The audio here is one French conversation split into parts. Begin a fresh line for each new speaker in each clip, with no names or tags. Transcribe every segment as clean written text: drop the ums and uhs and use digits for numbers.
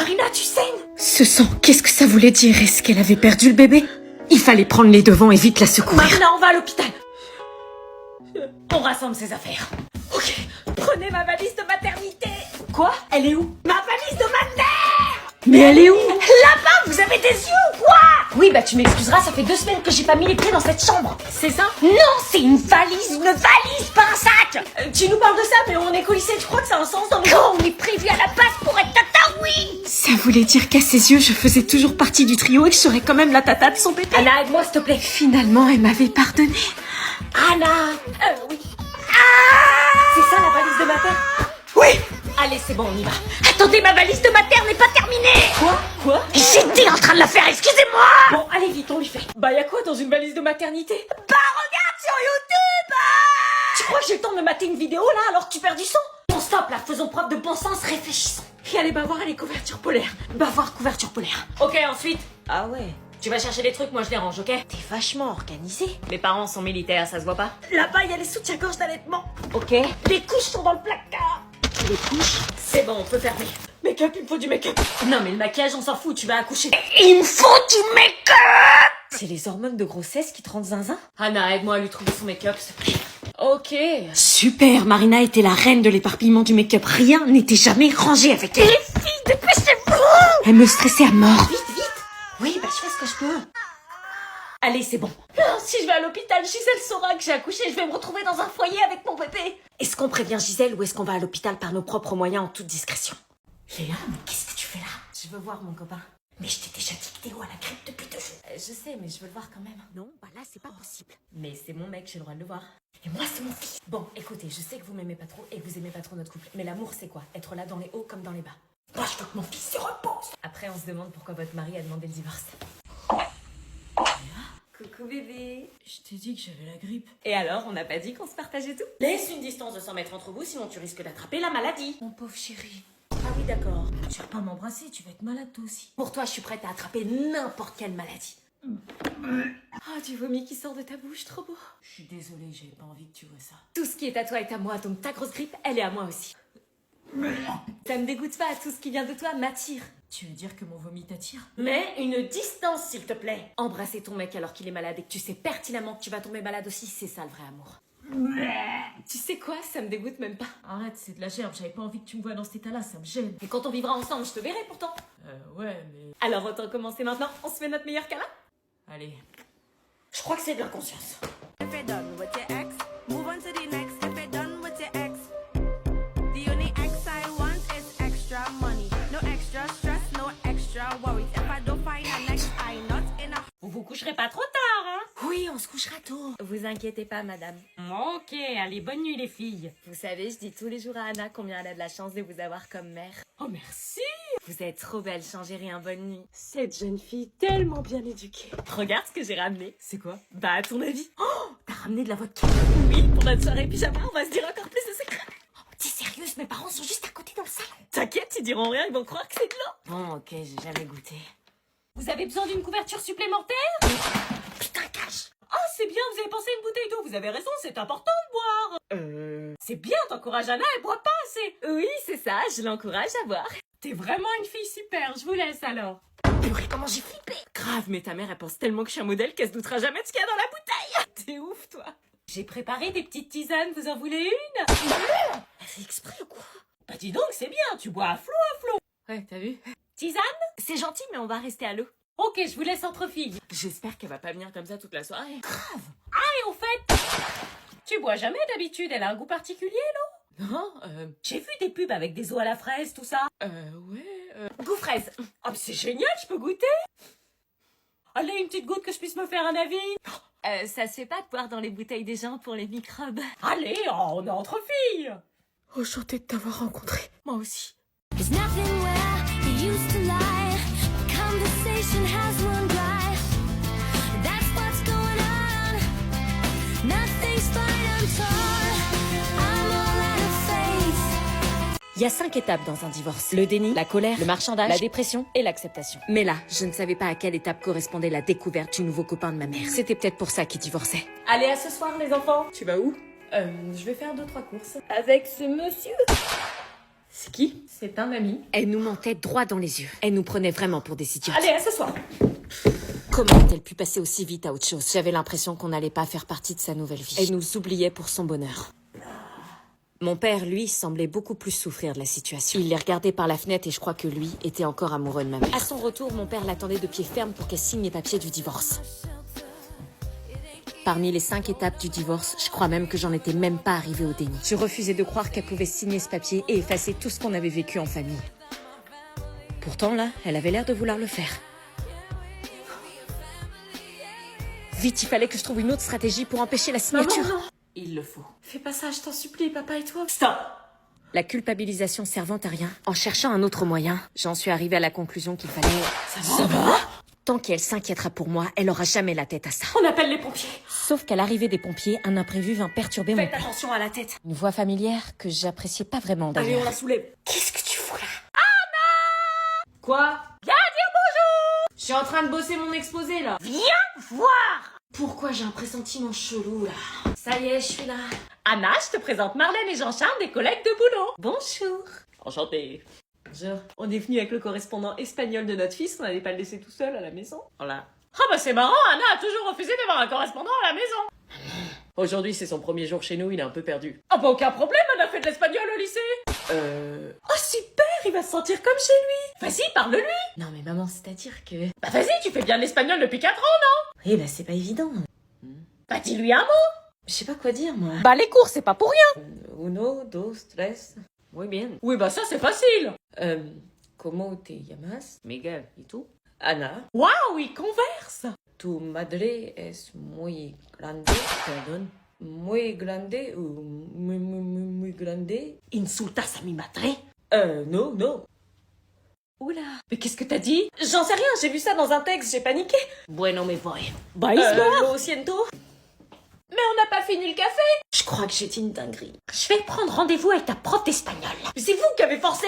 Marina, tu saignes.
Ce sang, qu'est-ce que ça voulait dire? Est-ce qu'elle avait perdu le bébé? Il fallait prendre les devants et vite la secourir.
Marina, on va à l'hôpital. On rassemble ses affaires. Ok, prenez ma valise de maternité. Quoi? Elle est où? Ma valise de ma mère.
Mais elle est où?
Là-bas, vous avez des yeux ou quoi? Oui, bah tu m'excuseras, ça fait 2 semaines que j'ai pas mis les pieds dans cette chambre. C'est ça? Non, c'est une valise, pas un sac. Tu nous parles de ça, mais on est coulissés, tu crois que ça a un sens dans le... Quand on est prévu à la base pour être tata, oui.
Ça voulait dire qu'à ses yeux, je faisais toujours partie du trio et que je serais quand même la tata de son bébé.
Anna, aide-moi s'il te plaît.
Finalement, elle m'avait pardonné.
Anna. Oui. Ah, c'est ça la valise de ma terre?
Oui.
Allez, c'est bon, on y va. Attendez, ma valise de ma terre n'est pas terminée. Quoi? J'étais en train de la faire, excusez-moi. Bon, allez vite, on lui fait. Bah, y'a quoi dans une valise de maternité? Bah, regarde sur YouTube. Tu crois que j'ai le temps de me mater une vidéo, là, alors que tu perds du sang? Bon, stop, là, faisons preuve de bon sens, réfléchissons. Et allez, bah, voir les couvertures polaires. Bah, voir couverture polaire. Ok, ensuite. Ah ouais. Tu vas chercher les trucs, moi je les range, ok? T'es vachement organisé. Mes parents sont militaires, ça se voit pas? Là-bas, il y a les soutiens-gorge d'allaitement. Ok. Les couches sont dans le placard. Les couches? C'est bon, on peut fermer. Make-up, il me faut du make-up. Non, mais le maquillage, on s'en fout, tu vas accoucher. Il me faut du make-up. C'est les hormones de grossesse qui te rendent zinzin? Anna, aide-moi à lui trouver son make-up, s'il te plaît. Ok.
Super, Marina était la reine de l'éparpillement du make-up. Rien n'était jamais rangé avec elle.
Les filles, dépêchez-vous.
Elle me stressait à mort.
Vite. Oui, bah je fais ce que je peux. Allez, c'est bon. Si je vais à l'hôpital, Gisèle saura que j'ai accouché, je vais me retrouver dans un foyer avec mon bébé. Est-ce qu'on prévient Gisèle ou est-ce qu'on va à l'hôpital par nos propres moyens en toute discrétion? Léa, mais qu'est-ce que tu fais là? Je veux voir mon copain. Mais je t'ai déjà dit que Théo a la grippe depuis 2 jours. Je sais, mais je veux le voir quand même. Non, bah là, c'est pas possible. Mais c'est mon mec, j'ai le droit de le voir. Et moi, c'est mon fils. Bon, écoutez, je sais que vous m'aimez pas trop et que vous aimez pas trop notre couple. Mais l'amour, c'est quoi? Être là dans les hauts comme dans les bas. Moi, je veux que mon fils se repose. Après, on se demande pourquoi votre mari a demandé le divorce. Coucou bébé. Je t'ai dit que j'avais la grippe. Et alors, on n'a pas dit qu'on se partageait tout? Laisse une distance de 100 mètres entre vous, sinon tu risques d'attraper la maladie.
Mon pauvre chéri.
Ah oui, d'accord. Tu vas pas m'embrasser, tu vas être malade toi aussi. Pour toi, je suis prête à attraper n'importe quelle maladie. Ah, du vomi qui sort de ta bouche, trop beau. Je suis désolée, j'avais pas envie que tu vois ça. Tout ce qui est à toi est à moi, donc ta grosse grippe, elle est à moi aussi. Ça me dégoûte pas, tout ce qui vient de toi m'attire. Tu veux dire que mon vomi t'attire? Mais une distance, s'il te plaît. Embrasser ton mec alors qu'il est malade et que tu sais pertinemment que tu vas tomber malade aussi, c'est ça le vrai amour. Tu sais quoi, ça me dégoûte même pas. Arrête, c'est de la gerbe, j'avais pas envie que tu me vois dans cet état-là, ça me gêne. Et quand on vivra ensemble, je te verrai pourtant. Ouais, mais... Alors autant commencer maintenant, on se fait notre meilleur câlin? Allez. Je crois que c'est de l'inconscience.
If you're done with your ex, move on to the next. If you're done with your ex, the only ex I want is extra money. No extra stress, no extra worries. If I don't find a next, I'm not in a...
Vous vous coucherez pas trop tard, hein?
Oui, on se couchera tôt.
Vous inquiétez pas, madame. Ok, allez, bonne nuit les filles. Vous savez, je dis tous les jours à Anna combien elle a de la chance de vous avoir comme mère. Oh, merci. Vous êtes trop belle, changez rien, bonne nuit. Cette jeune fille tellement bien éduquée. Regarde ce que j'ai ramené. C'est quoi? Bah, à ton avis. Oh, t'as ramené de la vodka? Oui, pour notre soirée pyjama, on va se dire encore plus de secrets. Oh, t'es sérieuse? Mes parents sont juste à côté dans le salon. T'inquiète, ils diront rien, ils vont croire que c'est de l'eau. Bon, ok, j'ai jamais goûté. Vous avez besoin d'une couverture supplémentaire? Putain, cache! Oh, c'est bien, vous avez pensé à une bouteille d'eau. Vous avez raison, c'est important de boire. C'est bien, t'encourages Anna, elle boit pas assez. Oui, c'est ça, je l'encourage à boire. T'es vraiment une fille super, je vous laisse alors. Purée, comment j'ai flippé! Grave, mais ta mère, elle pense tellement que je suis un modèle qu'elle se doutera jamais de ce qu'il y a dans la bouteille. T'es ouf, toi. J'ai préparé des petites tisanes, vous en voulez une? Elle fait exprès ou quoi? Bah dis donc, c'est bien, tu bois à flot. Ouais, t'as vu? Tisane? C'est gentil, mais on va rester à l'eau. Ok, je vous laisse entre filles. J'espère qu'elle va pas venir comme ça toute la soirée. Grave. Ah, et au fait, tu bois jamais d'habitude, elle a un goût particulier, l'eau? Non, j'ai vu des pubs avec des eaux à la fraise, tout ça. Goût fraise. Oh, c'est génial, je peux goûter? Allez, une petite goutte que je puisse me faire un avis. Ça se fait pas de boire dans les bouteilles des gens pour les microbes. Allez, on est entre filles.
Enchantée de t'avoir rencontré.
Moi aussi.
There's nothing where he used to lie. Conversation has run dry. That's what's going on. Nothing's fine, I'm torn. I'm all out of faith.
Il y a 5 étapes dans un divorce. Le déni, la colère, le marchandage, la dépression et l'acceptation. Mais là, je ne savais pas à quelle étape correspondait la découverte du nouveau copain de ma mère. C'était peut-être pour ça qu'il divorçait. Allez, à ce soir les enfants.
Tu vas où?
Je vais faire 2-3 courses. Avec ce monsieur. C'est qui? C'est un ami.
Elle nous mentait droit dans les yeux. Elle nous prenait vraiment pour des idiotes.
Allez, à ce soir.
Comment a-t-elle pu passer aussi vite à autre chose? J'avais l'impression qu'on n'allait pas faire partie de sa nouvelle vie. Elle nous oubliait pour son bonheur. Mon père, lui, semblait beaucoup plus souffrir de la situation. Il les regardait par la fenêtre et je crois que lui était encore amoureux de ma mère. À son retour, mon père l'attendait de pied ferme pour qu'elle signe les papiers du divorce. Parmi les 5 étapes du divorce, je crois même que j'en étais même pas arrivée au déni. Je refusais de croire qu'elle pouvait signer ce papier et effacer tout ce qu'on avait vécu en famille. Pourtant, là, elle avait l'air de vouloir le faire. Vite, il fallait que je trouve une autre stratégie pour empêcher la signature.
Non. Il le faut. Fais pas ça, je t'en supplie, papa et toi. Stop!
La culpabilisation servant à rien, en cherchant un autre moyen, j'en suis arrivée à la conclusion qu'il fallait...
Ça va?
Tant qu'elle s'inquiétera pour moi, elle aura jamais la tête à ça.
On appelle les pompiers.
Sauf qu'à l'arrivée des pompiers, un imprévu vint perturber mon
Faites
plan.
attention à la tête.
Une voix familière que j'appréciais pas vraiment
Allez,
d'ailleurs.
on la soulève.
Qu'est-ce que tu fous là?
Quoi? Viens dire bonjour! Je suis en train de bosser mon exposé, là. Viens voir! Pourquoi j'ai un pressentiment chelou, là? Ça y est, je suis là. Anna, je te présente Marlène et Jean-Charles, des collègues de boulot. Bonjour. Enchanté. Bonjour. On est venu avec le correspondant espagnol de notre fils, on n'allait pas le laisser tout seul à la maison. Voilà. Ah bah c'est marrant, Anna a toujours refusé d'avoir un correspondant à la maison. Aujourd'hui, c'est son premier jour chez nous, il est un peu perdu. Ah bah aucun problème, on a fait de l'espagnol au lycée. Oh super, il va se sentir comme chez lui. Vas-y, parle-lui.
Non mais maman, c'est-à-dire que...
Bah vas-y, tu fais bien l'espagnol depuis 4 ans, non?
Oui, bah c'est pas évident.
Bah dis-lui un mot.
Je sais pas quoi dire, moi.
Bah les cours, c'est pas pour rien.
Uno, dos, tres... Muy bien.
Oui, bah ça, c'est facile.
¿Cómo te llamas?
Miguel, et tout?
Ana.
Waouh, il converse.
Tu madre es muy grande. Pardon. Muy grande ou muy grande?
Insultas a mi madre?
No.
Oula. Mais qu'est-ce que t'as dit? J'en sais rien, j'ai vu ça dans un texte, j'ai paniqué.
Bueno, me voy.
Bah, il se barre.
Lo siento.
Mais on n'a pas fini le café.
Je crois que j'ai dit une dinguerie.
Je vais prendre rendez-vous avec ta prof d'espagnol. Mais c'est vous qui avez forcé.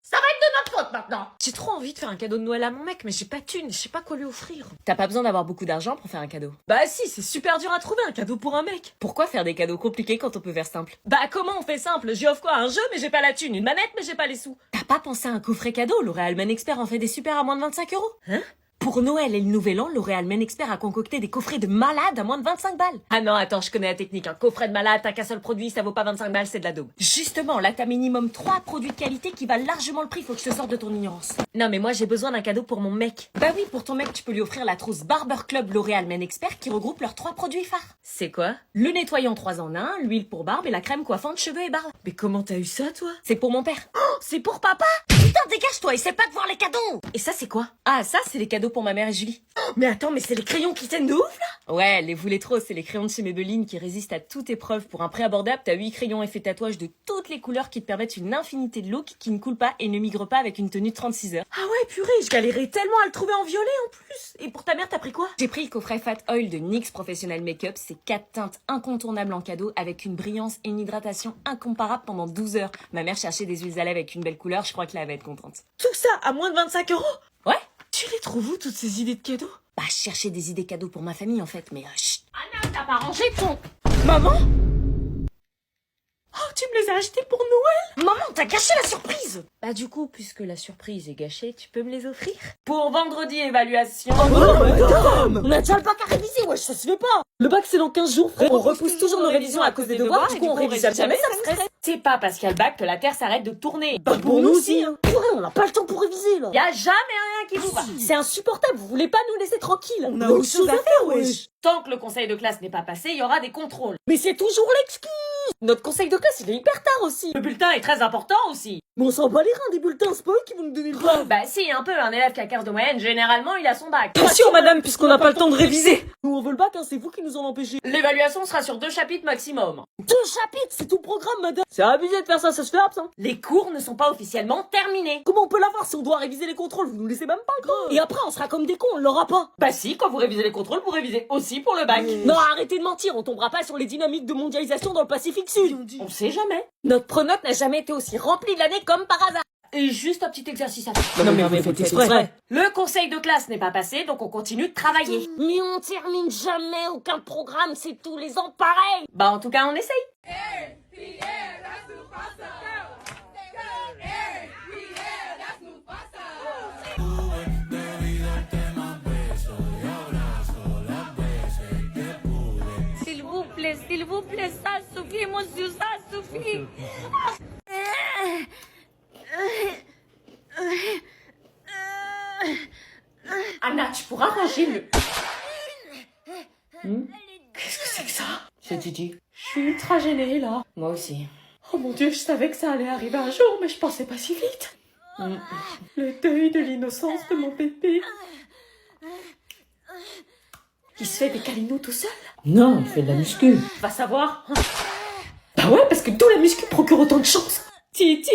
Ça va être de notre faute maintenant.
J'ai trop envie de faire un cadeau de Noël à mon mec, mais j'ai pas de thune, je sais pas quoi lui offrir. T'as pas besoin d'avoir beaucoup d'argent pour faire un cadeau.
Bah si, c'est super dur à trouver un cadeau pour un mec.
Pourquoi faire des cadeaux compliqués quand on peut faire simple?
Bah comment on fait simple? J'y offre quoi? Un jeu mais j'ai pas la thune, une manette mais j'ai pas les sous.
T'as pas pensé à un coffret cadeau? L'Oréal Men Expert en fait des super à moins de 25 €.
Hein?
Pour Noël et le Nouvel An, L'Oréal Men Expert a concocté des coffrets de malades à moins de 25 balles.
Ah non, attends, je connais la technique. Un coffret de malade, t'as qu'un seul produit, ça vaut pas 25 balles, c'est de la daube.
Justement, là t'as minimum 3 produits de qualité qui valent largement le prix, faut que je te sorte de ton ignorance.
Non mais moi j'ai besoin d'un cadeau pour mon mec.
Bah oui, pour ton mec, tu peux lui offrir la trousse Barber Club L'Oréal Men Expert qui regroupe leurs 3 produits phares.
C'est quoi?
Le nettoyant 3 en 1, l'huile pour barbe et la crème coiffante cheveux et barbe.
Mais comment t'as eu ça toi?
C'est pour mon père.
Oh, c'est pour papa?
Putain, dégage-toi, essaie pas de voir les cadeaux.
Et ça c'est quoi?
Ah, ça c'est les cadeaux pour ma mère et Julie.
Mais attends, mais c'est les crayons qui tiennent de ouf là?
Ouais, les voulez trop, c'est les crayons de chez Maybelline qui résistent à toute épreuve. Pour un prix abordable, t'as 8 crayons effets tatouage de toutes les couleurs qui te permettent une infinité de looks qui ne coulent pas et ne migrent pas avec une tenue de 36 heures.
Ah ouais, purée, je galérais tellement à le trouver en violet en plus. Et pour ta mère, t'as pris quoi?
J'ai pris le coffret Fat Oil de NYX Professional Makeup, c'est 4 teintes incontournables en cadeau avec une brillance et une hydratation incomparable pendant 12 heures. Ma mère cherchait des huiles à lèvres avec une belle couleur, je crois que là elle va être contente.
Tout ça à moins de 25 €?
Ouais.
Tu les trouves où toutes ces idées de cadeaux?
Bah, je cherchais des idées cadeaux pour ma famille en fait, mais chut.
Anna, t'as pas rangé ton... Maman? Oh, tu me les as achetés pour Noël?
Maman, t'as gâché la surprise! Bah du coup, puisque la surprise est gâchée, tu peux me les offrir?
Pour vendredi, évaluation.
Oh non, madame!
On a déjà le bac à réviser, wesh, ça se fait pas! Le bac c'est dans 15 jours, frère. On repousse toujours nos révisions à cause des devoirs, du coup on révise jamais, ça me stresse. C'est pas parce qu'il y a le bac que la Terre s'arrête de tourner.
Bah pour nous aussi, hein! Purée, on n'a pas le temps pour réviser là!
Y a jamais rien qui vous va.
C'est insupportable, vous voulez pas nous laisser tranquilles!
On a autre chose à faire, wesh. Tant que le conseil de classe n'est pas passé, il y aura des contrôles.
Mais c'est toujours l'excuse!
Notre conseil de classe, il est hyper tard aussi. Le bulletin est très important aussi.
Mais on s'en bat les reins des bulletins, c'est pas eux qui vont nous donner le bac!
Bah si, un peu, un élève qui a 15 de moyenne, généralement, il a son bac.
Bien sûr, madame, puisqu'on n'a pas le temps de réviser! Nous on veut le bac, hein, c'est vous qui nous en empêchez!
L'évaluation sera sur 2 chapitres maximum.
2 chapitres, c'est tout le programme, madame! C'est abusé de faire ça, ça se fait absent!
Les cours ne sont pas officiellement terminés.
Comment on peut l'avoir si on doit réviser les contrôles? Vous nous laissez même pas le temps! Et après, on sera comme des cons, on l'aura pas!
Bah si, quand vous révisez les contrôles, vous révisez aussi pour le bac.
Non, arrêtez de mentir, on tombera pas sur les dynamiques de mondialisation dans le Pacifique Sud!
On sait jamais.
Notre pronote n'a jamais été aussi remplie de l'année comme par hasard!
Et juste un petit exercice à faire.
Non mais faites exprès!
Le conseil de classe n'est pas passé, donc on continue de travailler.
Mais on termine jamais aucun programme, c'est tous les ans pareil!
Bah en tout cas, on essaye.
suffit, monsieur, ça suffit.
Anna, tu pourras ranger le... Qu'est-ce que c'est que ça? C'est Didi. Je suis ultra gênée, là. Moi aussi. Oh mon Dieu, je savais que ça allait arriver un jour, mais je pensais pas si vite. Le deuil de l'innocence de mon bébé. Il se fait des câlinous tout seul?
Non, il fait de la muscu.
Va savoir. Bah ouais, parce que tous la muscu procure autant de chance. Titi!